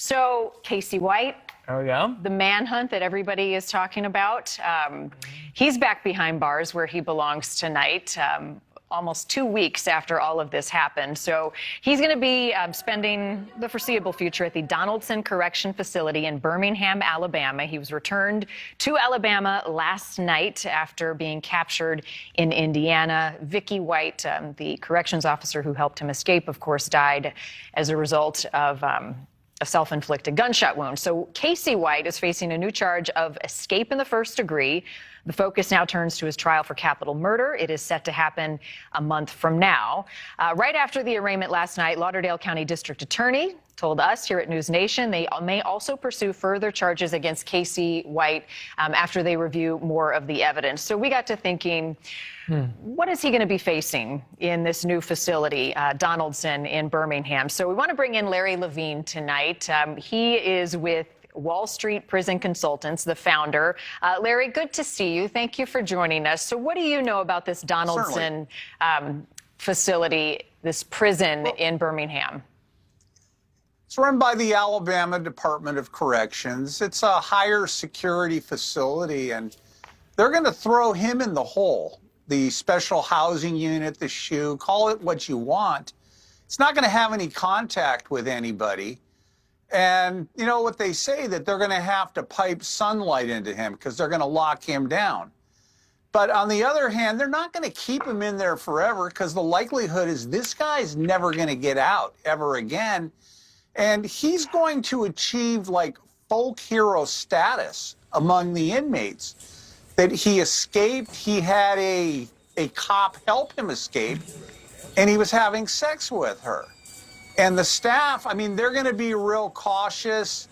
So, Casey White, Oh, yeah? the manhunt that everybody is talking about, he's back behind bars where he belongs tonight, almost 2 weeks after all of this happened. So he's going to be spending the foreseeable future at the Donaldson Correctional Facility in Birmingham, Alabama. He was returned to Alabama last night after being captured in Indiana. Vicki White, the corrections officer who helped him escape, of course, died as a result of a self-inflicted gunshot wound. So Casey White is facing a new charge of escape in the first degree. The focus now turns to his trial for capital murder. It is set to happen a month from now. Right after the arraignment last night, Lauderdale County District Attorney told us here at News Nation they may also pursue further charges against Casey White after they review more of the evidence. So we got to thinking, what is he going to be facing in this new facility, Donaldson in Birmingham? So we want to bring in Larry Levine tonight. He is with Wall Street Prison Consultants, the founder. Larry, good to see you. Thank you for joining us. So what do you know about this Donaldson facility, this prison in Birmingham? It's run by the Alabama Department of Corrections. It's a higher security facility, and they're going to throw him in the hole. The special housing unit, the SHU, call it what you want. It's not going to have any contact with anybody. And you know what they say, that they're going to have to pipe sunlight into him because they're going to lock him down. But on the other hand, they're not going to keep him in there forever because the likelihood is this guy's never going to get out ever again. And he's going to achieve like folk hero status among the inmates, that he escaped. He had a cop help him escape, and he was having sex with her. And the staff, I mean, they're going to be real cautious.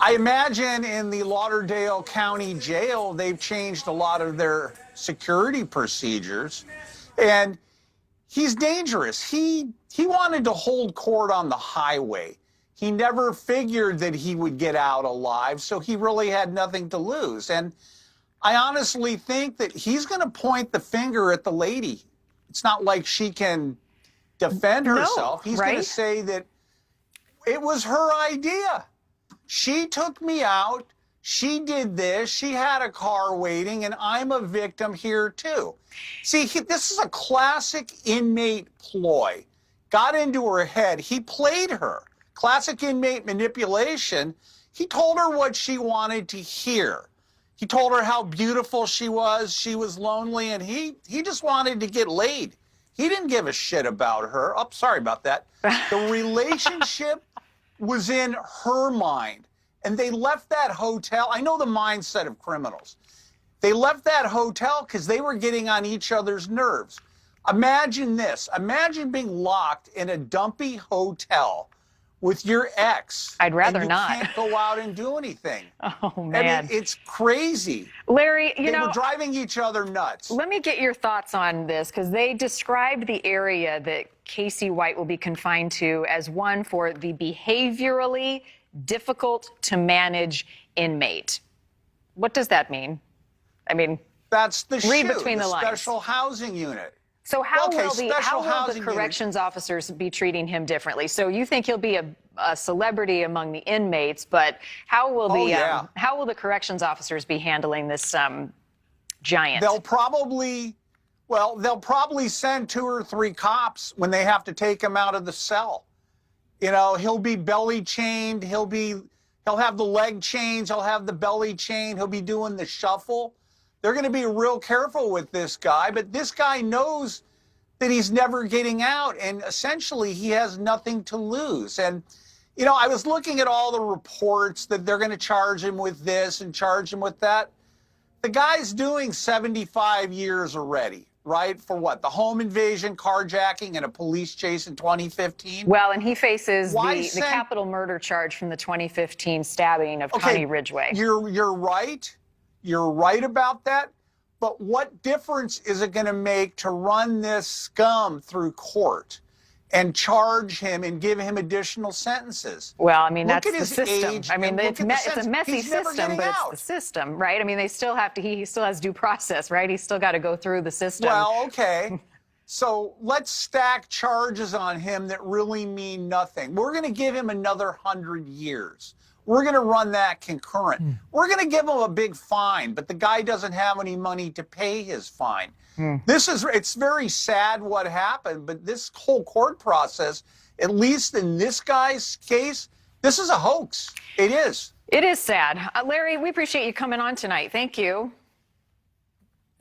I imagine in the Lauderdale County Jail, they've changed a lot of their security procedures. And he's dangerous. He wanted to hold court on the highway. He never figured that he would get out alive, so he really had nothing to lose. And I honestly think that he's going to point the finger at the lady. It's not like she can defend herself. He's going to say that it was her idea. She took me out. She did this. She had a car waiting, and I'm a victim here too. See, this is a classic inmate ploy. Got into her head. He played her. Classic inmate manipulation. He told her what she wanted to hear. He told her how beautiful she was. She was lonely, and he just wanted to get laid. He didn't give a shit about her. Oh, sorry about that. The relationship was in her mind. And they left that hotel. I know the mindset of criminals. They left that hotel because they were getting on each other's nerves. Imagine this. Imagine being locked in a dumpy hotel with your ex. I'd rather not. You can't go out and do anything. Oh, man. I mean, it's crazy. Larry, they were driving each other nuts. Let me get your thoughts on this, because they described the area that Casey White will be confined to as one for the behaviorally difficult to manage inmate. What does that mean? I mean, that's the read between the lines. Special housing unit. So how will the corrections officers be treating him differently? So you think he'll be a celebrity among the inmates, but how will the corrections officers be handling this giant? They'll probably send 2 or 3 cops when they have to take him out of the cell. You know, he'll be belly chained. He'll have the leg chains. He'll have the belly chain. He'll be doing the shuffle. They're going to be real careful with this guy, but this guy knows that he's never getting out, and essentially he has nothing to lose. And, you know, I was looking at all the reports that they're going to charge him with this and charge him with that. The guy's doing 75 years already, right? For what? The home invasion, carjacking, and a police chase in 2015? Well, and he faces the capital murder charge from the 2015 stabbing of Connie Ridgway. You're right. You're right about that. But what difference is it going to make to run this scum through court and charge him and give him additional sentences? Well, I mean, that's the system. I mean, it's a messy system, but it's the system, right? I mean, they still have to, he still has due process, right? He's still got to go through the system. Well, okay. So let's stack charges on him that really mean nothing. We're going to give him another 100 years. We're going to run that concurrent. We're going to give him a big fine, but the guy doesn't have any money to pay his fine. It's very sad what happened, but this whole court process, at least in this guy's case, this is a hoax. It is. It is sad. Larry, we appreciate you coming on tonight. Thank you.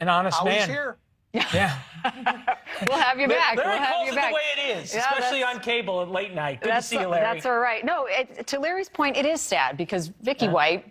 An honest man. Always here. Yeah. We'll have you back. Very We'll have close you to back. the way it is, Yeah, especially on cable at late night. Good to see you, Larry. That's all right. No, to Larry's point, it is sad because Vicki White,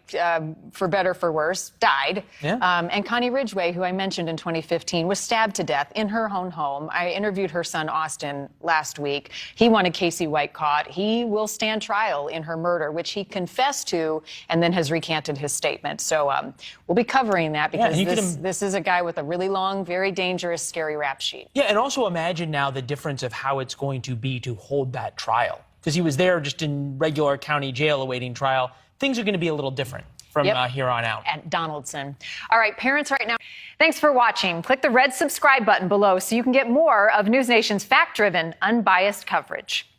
for better for worse, died. Yeah. And Connie Ridgway, who I mentioned in 2015, was stabbed to death in her own home. I interviewed her son, Austin, last week. He wanted Casey White caught. He will stand trial in her murder, which he confessed to and then has recanted his statement. So we'll be covering that because this is a guy with a really long, very dangerous, scary rap sheet. Yeah, and also imagine now the difference of how it's going to be to hold that trial. Because he was there just in regular county jail awaiting trial. Things are going to be a little different from here on out. At Donaldson. All right, parents right now, thanks for watching. Click the red subscribe button below so you can get more of News Nation's fact-driven, unbiased coverage.